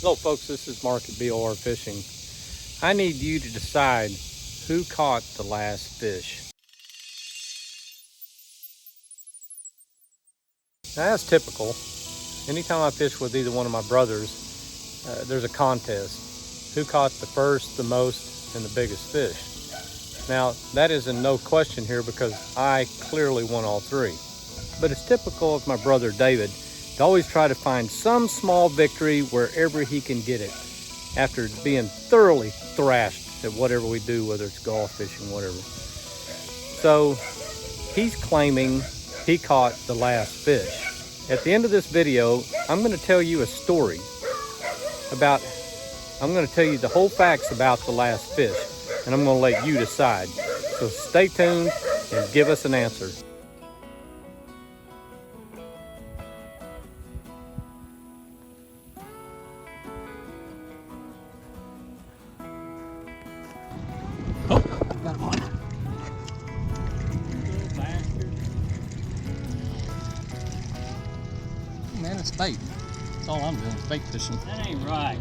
Hello folks, this is Mark at BOR Fishing. I need you to decide who caught the last fish. Now that's typical. Anytime I fish with either one of my brothers, there's a contest. Who caught the first, the most, and the biggest fish? Now that is in no question here because I clearly won all three. But it's typical of my brother David to always try to find some small victory wherever he can get it after being thoroughly thrashed at whatever we do, whether it's golf, fishing, whatever. So he's claiming he caught the last fish. At the end of this video, I'm going to tell you a story about, I'm going to tell you the whole facts about the last fish, and I'm going to let you decide. So stay tuned and give us an answer. Oh, got him on. Man, it's bait. That's all I'm doing is bait fishing. That ain't right.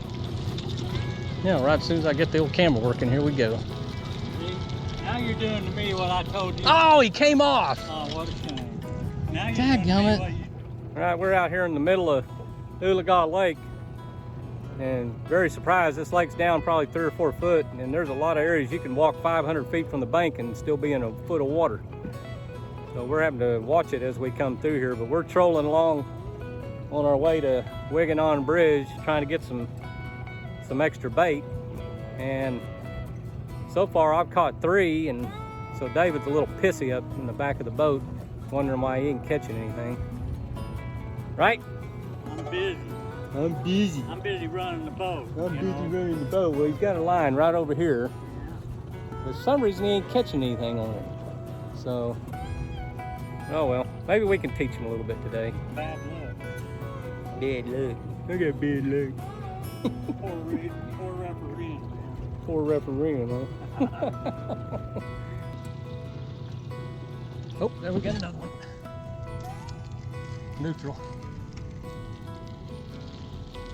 Yeah, right as soon as I get the old camera working, here we go. See? Now you're doing to me what I told you. Oh, he came off! Oh, what a shame. Now you're Dadgummit. doing to me what you... All right, we're out here in the middle of Oolagaw Lake, and very surprised, this lake's down probably 3 or 4 foot, and there's a lot of areas you can walk 500 feet from the bank and still be in a foot of water. So we're having to watch it as we come through here, but we're trolling along on our way to Wiggin Bridge, trying to get some extra bait. And so far I've caught 3, and so David's a little pissy up in the back of the boat, wondering why he ain't catching anything. Right? I'm busy. I'm busy. I'm busy running the boat. I'm busy running the boat. Well, he's got a line right over here. For some reason, he ain't catching anything on it. So, oh well. Maybe we can teach him a little bit today. Bad luck. Bad luck. I got bad luck. Poor referee. Poor referee, huh? Oh, there we got another one. Neutral.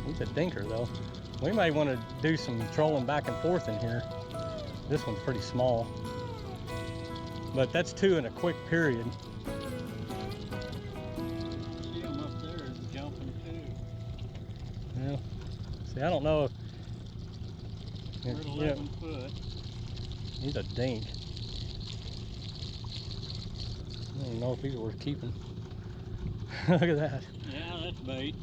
He's a dinker though. We may want to do some trolling back and forth in here. This one's pretty small. But that's 2 in a quick period. See him up there is jumping too. Yeah. See, I don't know if... We're at 11 foot. He's a dink. I don't know if he's worth keeping. Look at that. Yeah, that's bait.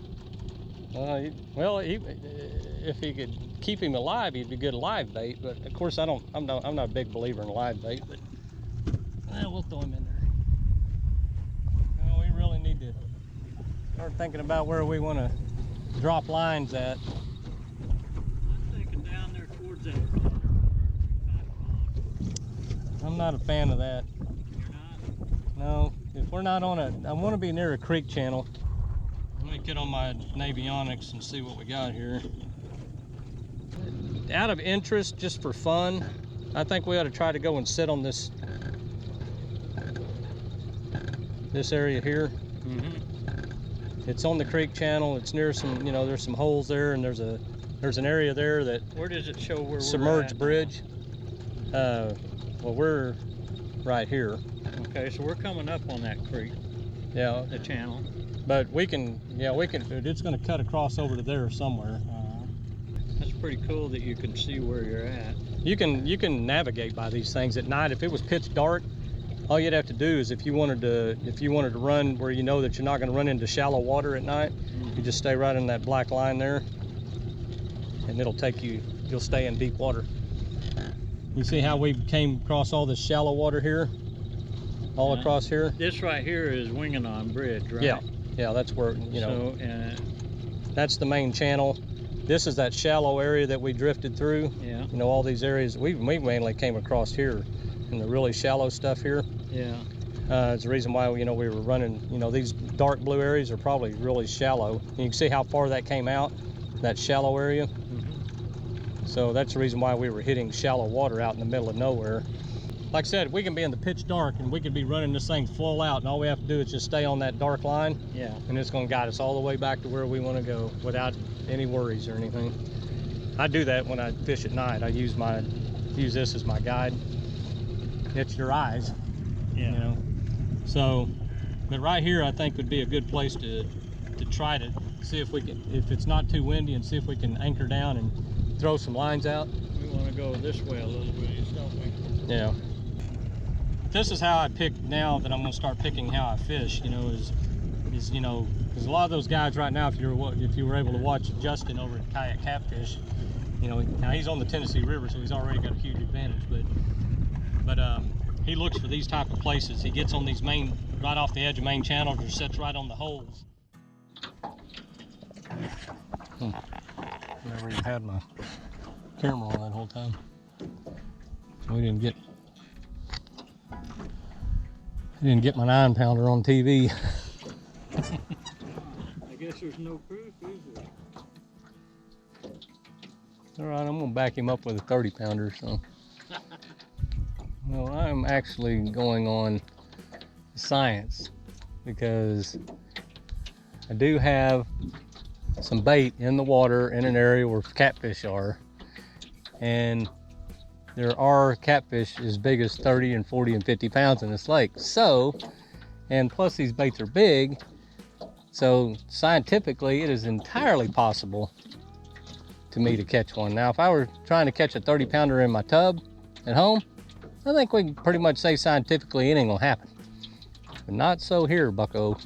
Well, if he could keep him alive, he'd be good live bait. But of course, I'm not a big believer in live bait. But we'll throw him in there. Well, we really need to start thinking about where we want to drop lines at. I'm thinking down there towards that. I'm not a fan of that. You're not? No, if we're not on I want to be near a creek channel. Let me get on my Navionics and see what we got here. Out of interest, just for fun, I think we ought to try to go and sit on this area here. Mm-hmm. It's on the creek channel. It's near some, there's some holes there, and there's an area there that Where does it show where submerged we're at? bridge. Well, we're right here. Okay, so we're coming up on that creek, Yeah, the channel. but we can. It's going to cut across over to there somewhere. That's pretty cool that you can see where you're at. You can navigate by these things at night. If it was pitch dark, all you'd have to do is if you wanted to run where you know that you're not going to run into shallow water at night, you just stay right in that black line there, and it'll take you. You'll stay in deep water. You see how we came across all this shallow water here, all across here. This right here is Wiggin Bridge, right? Yeah, that's where So, that's the main channel. This is that shallow area that we drifted through. yeah. All these areas we mainly came across here in the really shallow stuff here. Yeah. It's the reason why we were running. These dark blue areas are probably really shallow. You can see how far that came out, that shallow area. Mm-hmm. So that's the reason why we were hitting shallow water out in the middle of nowhere. like I said, we can be in the pitch dark and we could be running this thing full out, and all we have to do is just stay on that dark line. Yeah. And it's going to guide us all the way back to where we want to go without any worries or anything. I do that when I fish at night. I use this as my guide. It's your eyes. Yeah. You know. So, but right here I think would be a good place to try to see if we can, if it's not too windy, and see if we can anchor down and throw some lines out. We want to go this way a little ways, don't we? Yeah. This is how I pick now that I'm going to start picking how I fish, you know, is you know, because a lot of those guys right now, if you were able to watch Justin over at Kayak Catfish, you know, now he's on the Tennessee River, so he's already got a huge advantage, but he looks for these type of places. He gets on these right off the edge of main channels, or sits right on the holes. Never even had my camera on that whole time, so we didn't get my 9-pounder on TV. I guess there's no proof, is there? All right, I'm gonna back him up with a 30-pounder. So, well, I'm actually going on science because I do have some bait in the water in an area where catfish are, and there are catfish as big as 30 and 40 and 50 pounds in this lake. So, and plus these baits are big, so scientifically it is entirely possible to me to catch one. Now, if I were trying to catch a 30-pounder in my tub at home, I think we can pretty much say scientifically it ain't gonna happen. But not so here, bucko.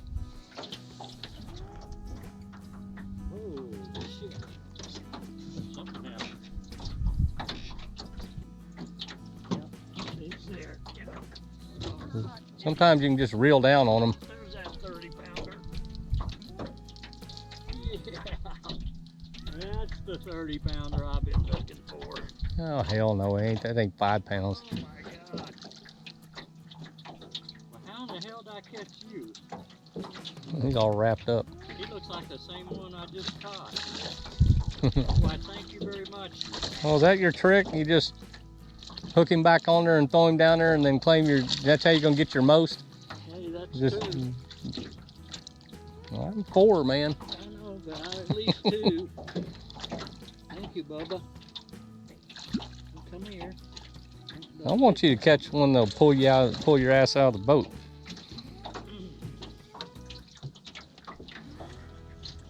Sometimes you can just reel down on them. There's that 30-pounder. Yeah. That's the 30-pounder I've been looking for. Oh, hell no, it ain't. That ain't 5 pounds. Oh my God. Well, how in the hell did I catch you? He's all wrapped up. He looks like the same one I just caught. Why, thank you very much. Oh, is that your trick? You just hook him back on there and throw him down there and then claim that's how you're gonna get your most? Hey, that's Just, two. Well, I'm 4, man. I know, but at least 2. Thank you, Bubba. Come here. I want you to catch one that'll pull your ass out of the boat.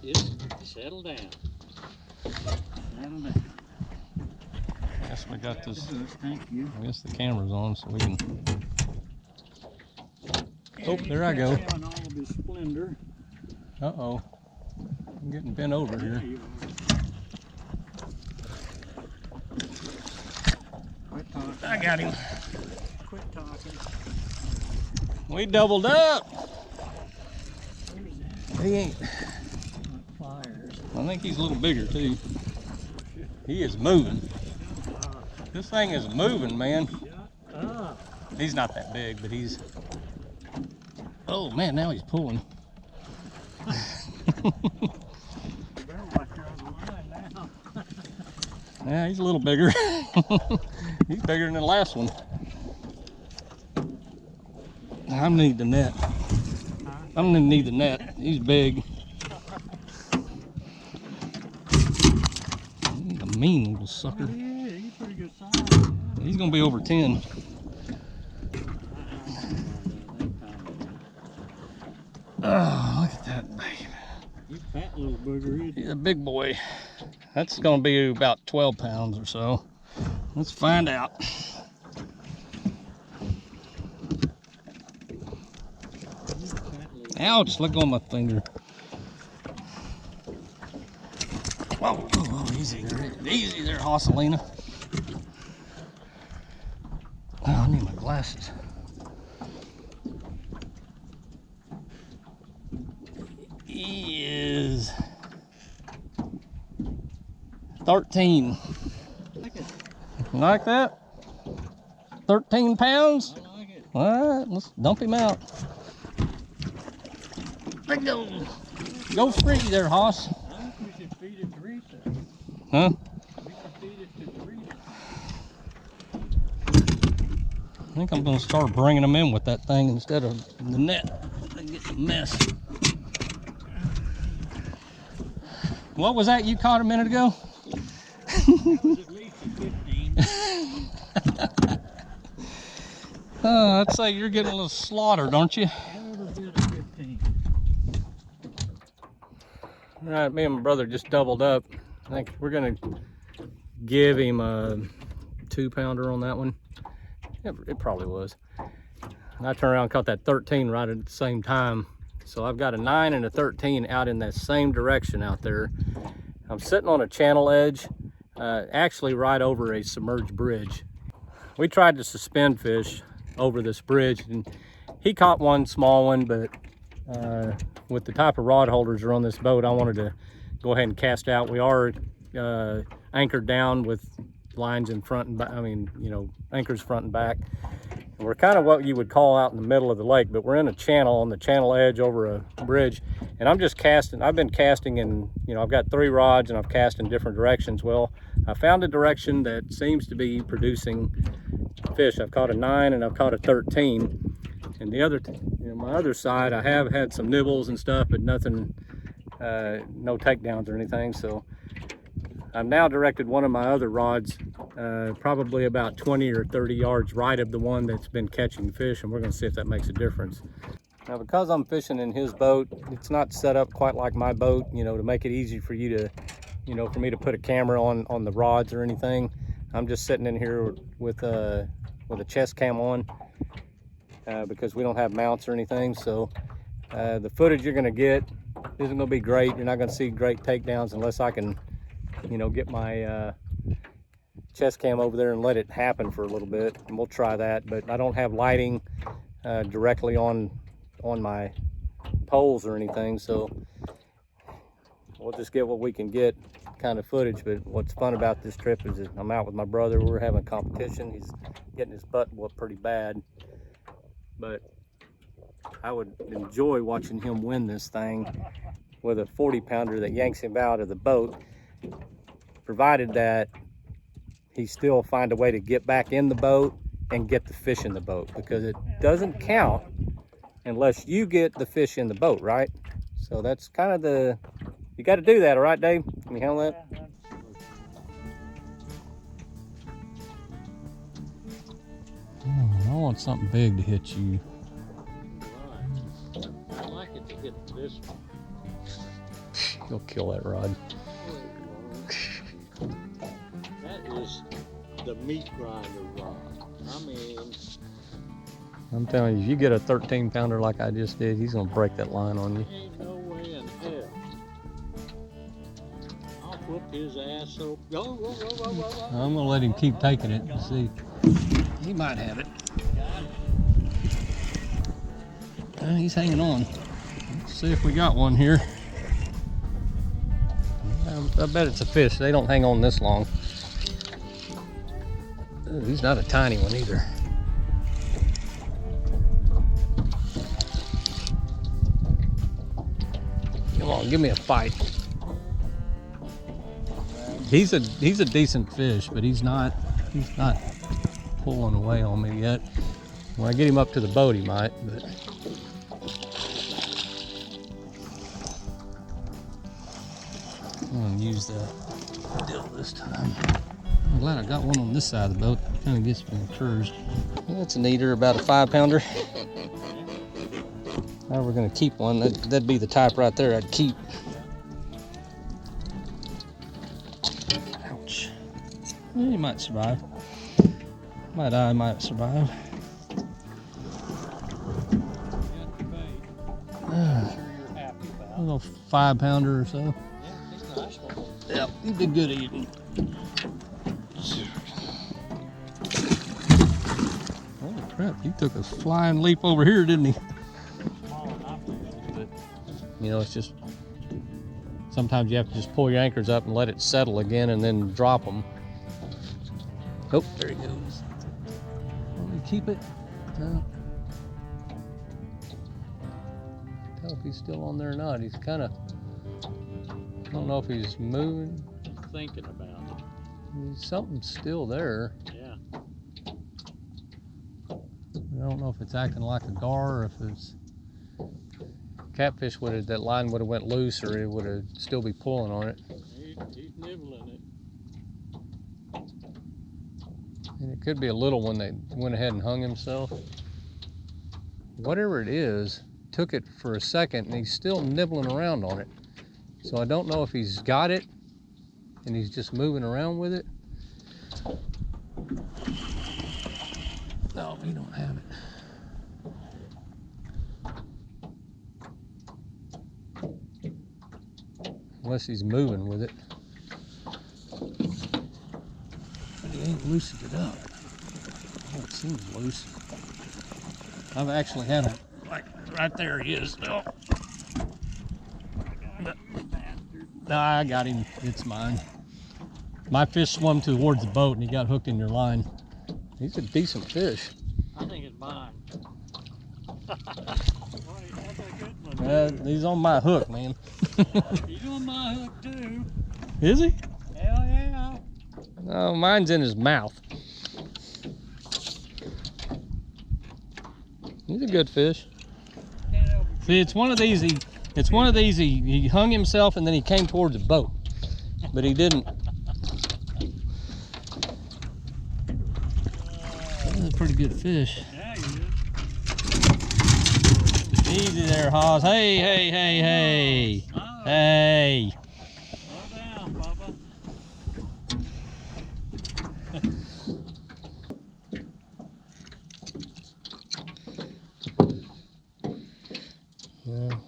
Just settle down. Settle down. I guess we got this. Thank you. I guess the camera's on, so we can. Oh, there I go. In all of his splendor. Uh-oh. I'm getting bent over There here. you are. Quit talking. I got him. Quit talking. We doubled up. Where's that? He ain't. Fires. I think he's a little bigger too. He is moving. This thing is moving, man. Shut up. He's not that big, but he's. Oh man, now he's pulling. You better watch your other line now. Yeah, he's a little bigger. He's bigger than the last one. I need the net. I'm gonna need the net. He's big. He's a mean little sucker. Yeah, he's pretty good size. He's gonna be over 10. Oh, look at that baby. You fat little booger, isn't He's a big boy. That's gonna be about 12 pounds or so. Let's find out. Ouch, let go of my finger. Whoa, whoa, whoa, easy there. Easy there, Hosselina. Oh, I need my glasses. He is 13. Like that? 13 pounds? I like it. All right, let's dump him out. There you go. Go free there, Hoss. I think we should feed it to Rita. Huh? We can feed it to Rita. think I'm gonna start bringing them in with that thing instead of the net. I get a mess. What was that you caught a minute ago? That was at least a 15. I'd say you're getting a little slaughtered, aren't you? Every bit of 15. All right, me and my brother just doubled up. I think we're gonna give him a 2-pounder on that one. It probably was. And I turned around and caught that 13 right at the same time. So I've got a 9 and a 13 out in that same direction out there. I'm sitting on a channel edge, actually right over a submerged bridge. We tried to suspend fish over this bridge, and he caught one small one, but with the type of rod holders that are on this boat, I wanted to go ahead and cast out. We are anchored down with lines in front and back, I mean, you know, anchors front and back. And we're kind of what you would call out in the middle of the lake, but we're in a channel on the channel edge over a bridge. And I'm just casting. I've been casting in, you know, I've got 3 rods and I've cast in different directions. Well, I found a direction that seems to be producing fish. I've caught a 9 and I've caught a 13. And the other, you know, my other side, I have had some nibbles and stuff, but nothing, no takedowns or anything. So I've now directed one of my other rods probably about 20 or 30 yards right of the one that's been catching fish, and we're going to see if that makes a difference. Now, because I'm fishing in his boat, it's not set up quite like my boat, you know, to make it easy for you to, you know, for me to put a camera on the rods or anything. I'm just sitting in here with a chest cam on because we don't have mounts or anything. So the footage you're going to get isn't going to be great. You're not going to see great takedowns unless I can, you know, get my chest cam over there and let it happen for a little bit, and we'll try that. But I don't have lighting directly on my poles or anything, so we'll just get what we can get kind of footage. But what's fun about this trip is that I'm out with my brother. We're having competition. He's getting his butt whooped pretty bad, but I would enjoy watching him win this thing with a 40-pounder that yanks him out of the boat, provided that he still find a way to get back in the boat and get the fish in the boat, because it doesn't count unless you get the fish in the boat, right? So that's kind of you got to do that, all right, Dave? Can you handle that? I want something big to hit you. Right. I like it to hit this one. You'll kill that rod. That is the meat grinder rod. I mean, I'm telling you, if you get a 13-pounder like I just did, he's gonna break that line on you. ain't no way in hell. I'll whoop his ass so. I'm gonna let him keep taking it and see. He might have it. He's hanging on. Let's see if we got one here. I bet it's a fish. They don't hang on this long. Ooh, he's not a tiny one either. Come on, give me a fight. He's a decent fish, but he's not pulling away on me yet. When I get him up to the boat, he might, but I'm gonna use the dill this time. I'm glad I got one on this side of the boat. Kind of gets me encouraged. Well, that's an eater, about a 5-pounder. Now we're gonna keep one. That'd be the type right there I'd keep. Ouch. Well, he might survive. Might die, might survive. A little 5-pounder or so. Yep, he did good eating. Holy crap, he took a flying leap over here, didn't he? But, you know, it's just, sometimes you have to just pull your anchors up and let it settle again and then drop them. Oh, there he goes. Let me keep it. No. Tell if he's still on there or not. He's kind of, I don't know if he's moving. I'm thinking about it. Something's still there. Yeah. don't know if it's acting like a gar or if it's catfish. That line would have went loose, or it would have still be pulling on it. He's nibbling it. And it could be a little one that went ahead and hung himself. Whatever it is, took it for a second and he's still nibbling around on it. So I don't know if he's got it and he's just moving around with it. No, we don't have it. Unless he's moving with it. But he ain't loosened it up. Oh, it seems loose. I've actually had a, like, right there he is. No. No, I got him. It's mine. My fish swam towards the boat and he got hooked in your line. He's a decent fish. I think it's mine. Boy, that's a good one. He's on my hook, man. He's on my hook too. Is he? Hell yeah. No, mine's in his mouth. He's a good fish. See, it's one of these. He hung himself and then he came towards the boat, but he didn't. That's a pretty good fish. Yeah, he is. Easy there, Haas. Hey, hey, hey, hey. Oh, Hey. slow down, Bubba. Well,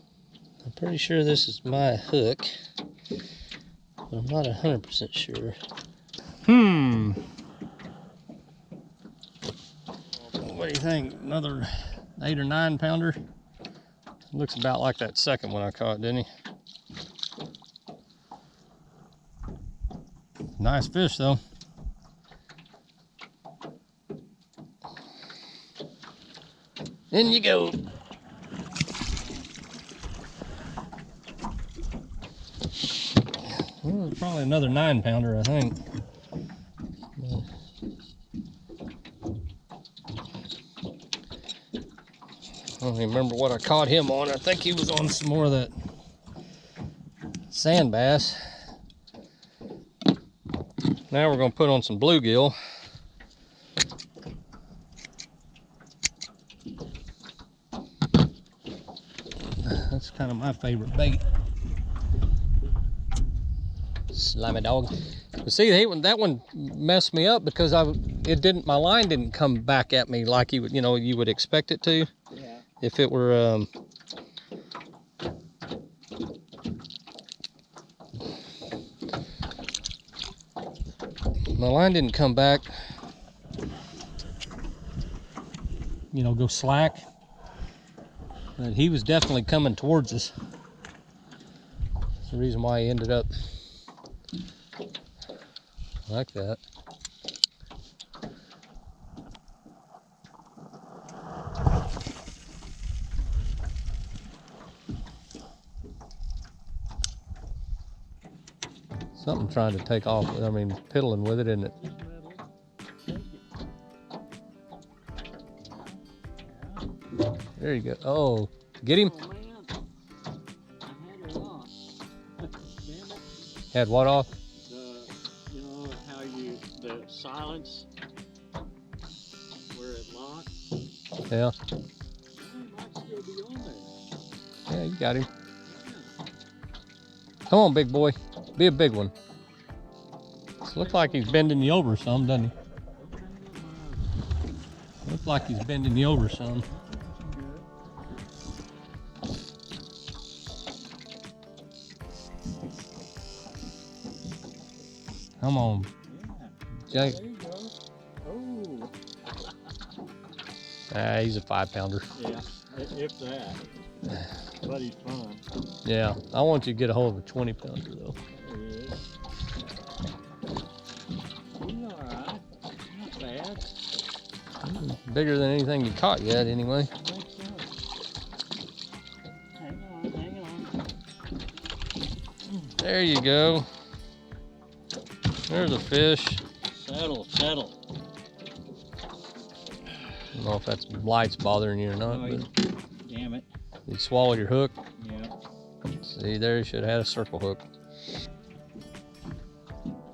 I'm pretty sure this is my hook, but I'm not 100% sure. What do you think? Another 8 or 9 pounder? Looks about like that second one I caught, didn't he? Nice fish though. In you go. Well, it's probably another 9 pounder, I think. I don't even remember what I caught him on. I think he was on some more of that sand bass. Now we're going to put on some bluegill. That's kind of my favorite bait. Slimy dog. But see, that one messed me up because my line didn't come back at me like you would expect it to. Yeah. If it were my line didn't come back, go slack. But he was definitely coming towards us. That's the reason why he ended up like that. Something trying to take off, piddling with it, isn't it? There you go. Oh, get him. Oh, man. I had it off. Damn it. Had what off? You know how the silence where it locks? Yeah. It might still be on there. Yeah, you got him. Yeah. Come on, big boy. Be a big one. Looks like he's bending you over some, doesn't he? Looks like he's bending you over some. Come on, Jake. There you go. Oh. He's a 5 pounder. Yeah, if that. But he's fun. Yeah, I want you to get a hold of a 20 pounder though. There he is. He's alright. Not bad. Bigger than anything you caught yet, anyway. I think so. Hang on. There you go. There's a fish. Settle. I don't know if that's light's bothering you or not, Oh, but damn it. you swallowed your hook. Yeah. See, there you should have had a circle hook. Is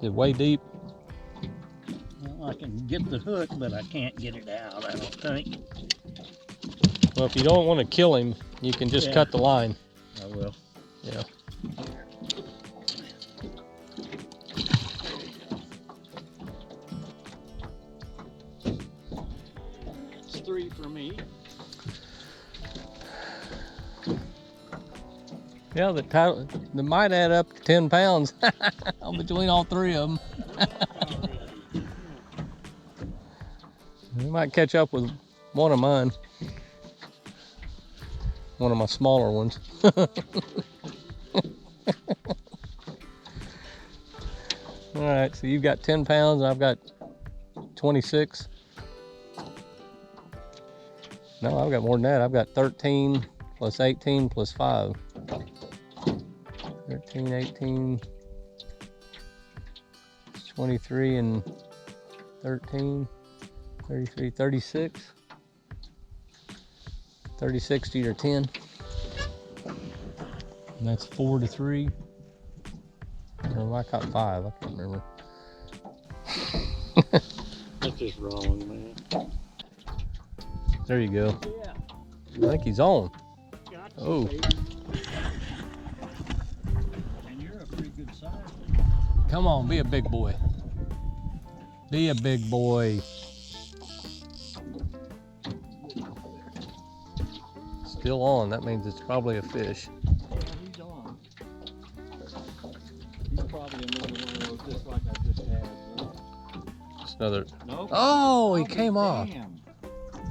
it way deep? Well, I can get the hook, but I can't get it out, I don't think. Well, if you don't want to kill him, you can just cut the line. I will. Yeah. It's 3 for me. Yeah, that might add up to 10 pounds between all 3 of them. We might catch up with one of mine. One of my smaller ones. All right, so you've got 10 pounds and I've got 26. No, I've got more than that. I've got 13 plus 18 plus 5. 13, 18, 23 and 13, 33, 36. 36 to your 10. And that's 4 to 3. Or I caught 5, I can't remember. That's just wrong, man. There you go. Yeah. I think he's on. Gotcha, Oh. baby. And you're a pretty good size. Come on, be a big boy. Be a big boy. Still on, that means it's probably a fish. Yeah, he's on. He's probably another one of those just like I just had. It's another. Nope. Oh, he came off. Damn.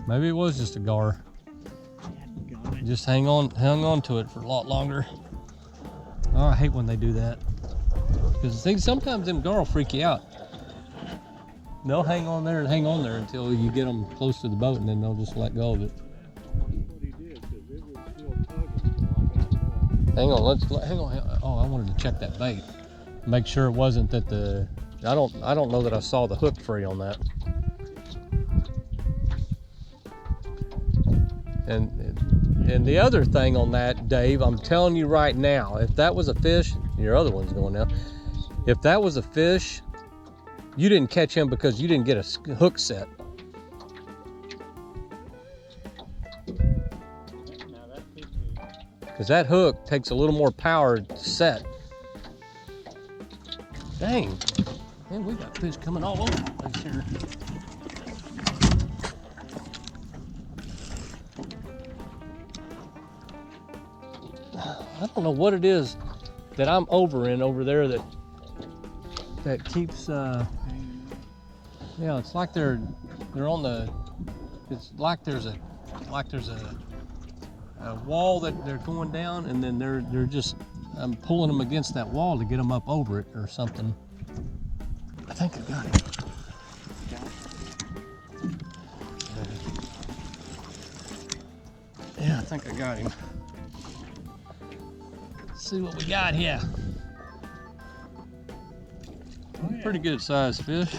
Maybe it was just a gar. Dadgummit. Just hung on to it for a lot longer. Oh, I hate when they do that. Because sometimes them gar will freak you out. They'll hang on there until you get them close to the boat, and then they'll just let go of it. What he did, 'cause it was still tugging till I got Hang on, hang on. Oh, I wanted to check that bait. Make sure it wasn't that I don't know that I saw the hook free on that. And the other thing on that, Dave, I'm telling you right now, if that was a fish, your other one's going now. If that was a fish, you didn't catch him because you didn't get a hook set. Now that could be. Because that hook takes a little more power to set. Dang. Man, we got fish coming all over the place here. I don't know what it is that I'm over there that keeps yeah, it's like they're on the, it's like there's a wall that they're going down, and then they're just, I'm pulling them against that wall to get them up over it or something. I think I got it. Yeah, I think I got him. Let's see what we got here. Oh, yeah. Pretty good sized fish.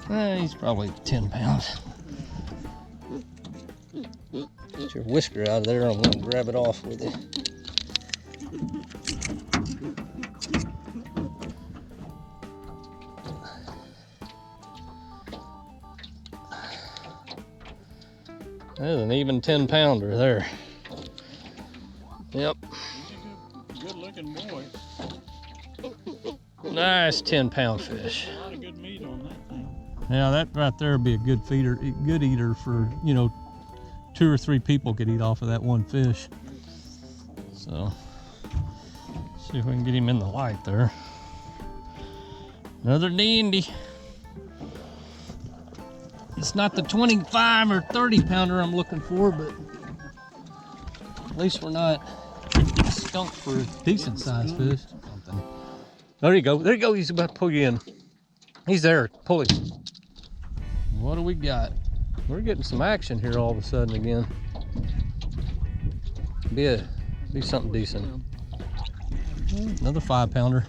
There he is. He's probably 10 pounds. Get your whisker out of there. I'm gonna grab it off with you. There's an even 10 pounder there. Yep. He's a good looking boy. Nice 10-pound fish. A lot of good meat on that thing. Yeah, that right there would be a good feeder, good eater for, 2 or 3 people could eat off of that one fish. So, see if we can get him in the light there. Another dandy. It's not the 25 or 30 pounder I'm looking for, but at least we're not stumped for a decent sized fish. There you go. There you go. He's about to pull you in. He's there. Pull him. What do we got? We're getting some action here all of a sudden again. Be something decent. Another 5 pounder.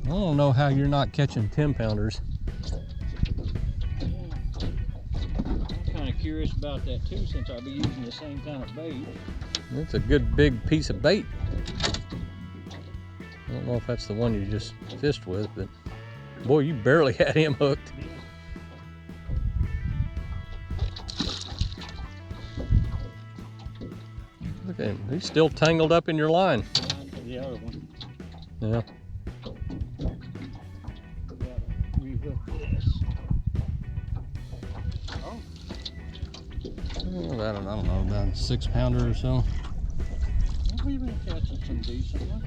I don't know how you're not catching 10-pounders. I'm kind of curious about that too, since I'll be using the same kind of bait. That's a good big piece of bait. I don't know if that's the one you just fished with, but boy, you barely had him hooked. Look at him, he's still tangled up in your line. The other one. Yeah. I don't know, about a 6-pounder or so. We've been catching some decent ones.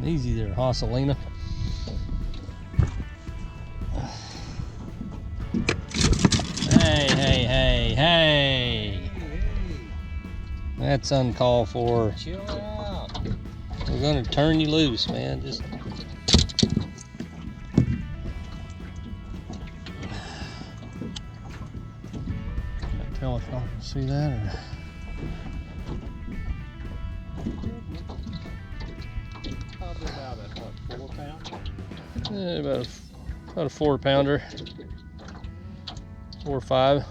Yeah. Easy there, Hosselina. Hey. That's uncalled for. Chill out. We're gonna turn you loose, man. Just can't tell if y'all can see that or. Probably about a, what, 4-pound? About a 4-pounder. 4 or 5.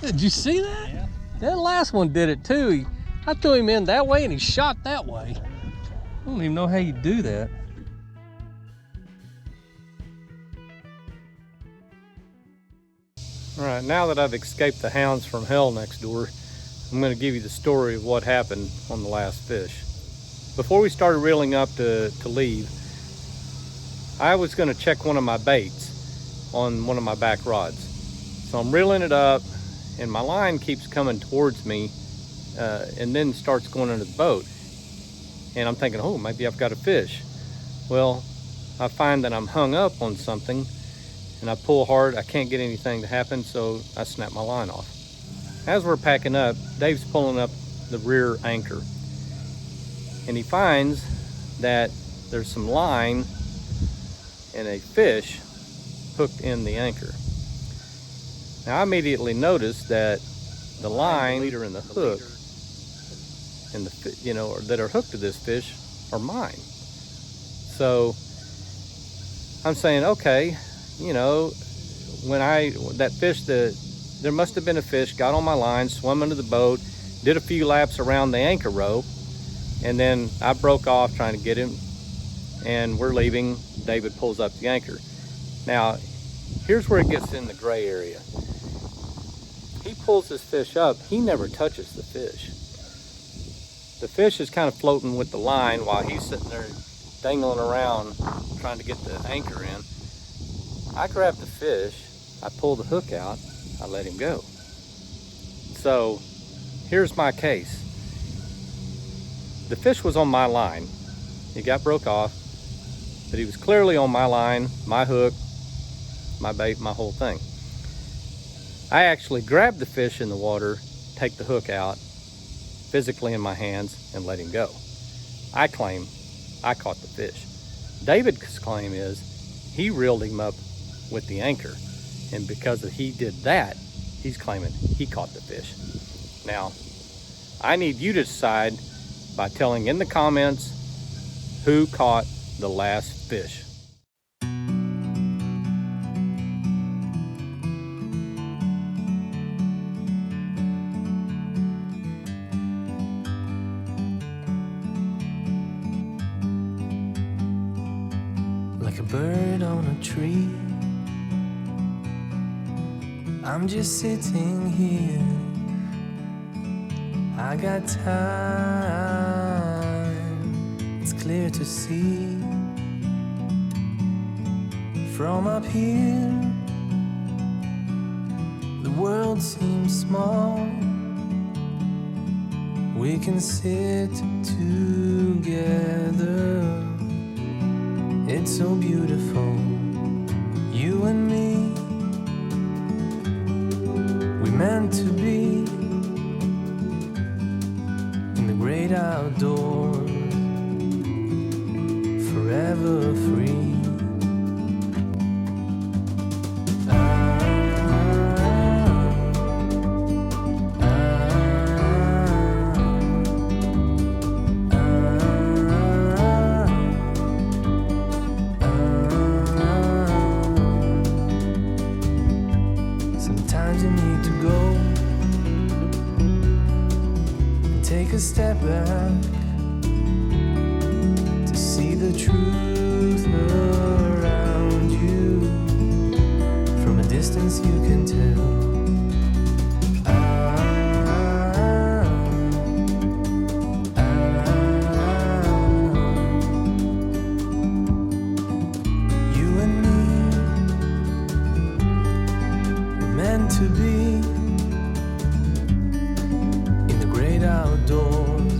Did you see that? Yeah. That last one did it too. I threw him in that way and he shot that way. I don't even know how you do that. All right, now that I've escaped the hounds from hell next door, I'm going to give you the story of what happened on the last fish. Before we started reeling up to leave, I was going to check one of my baits on one of my back rods. So I'm reeling it up and my line keeps coming towards me and then starts going into the boat. And I'm thinking, oh, maybe I've got a fish. Well, I find that I'm hung up on something and I pull hard, I can't get anything to happen, so I snap my line off. As we're packing up, Dave's pulling up the rear anchor and he finds that there's some line and a fish hooked in the anchor. Now I immediately noticed that the line, the leader and the hook, and the that are hooked to this fish are mine. So I'm saying, okay, when that fish, there must have been a fish, got on my line, swam into the boat, did a few laps around the anchor rope, and then I broke off trying to get him, and we're leaving. David pulls up the anchor. Now, here's where it gets in the gray area. He pulls this fish up, he never touches the fish. The fish is kind of floating with the line while he's sitting there dangling around trying to get the anchor in. I grab the fish, I pull the hook out, I let him go. So here's my case. The fish was on my line. He got broke off, but he was clearly on my line, my hook, my bait, my whole thing. I actually grabbed the fish in the water, take the hook out, physically in my hands, and let him go. I claim I caught the fish. David's claim is he reeled him up with the anchor, and because he did that, he's claiming he caught the fish. Now, I need you to decide by telling in the comments who caught the last fish. Like a bird on a tree, I'm just sitting here. I got time, it's clear to see. From up here, the world seems small. We can sit together. It's so beautiful, you and me. We meant to be in the great outdoors, forever free. take a step back to see the truth around you. From a distance you can tell. You and me were meant to be in the great outdoors.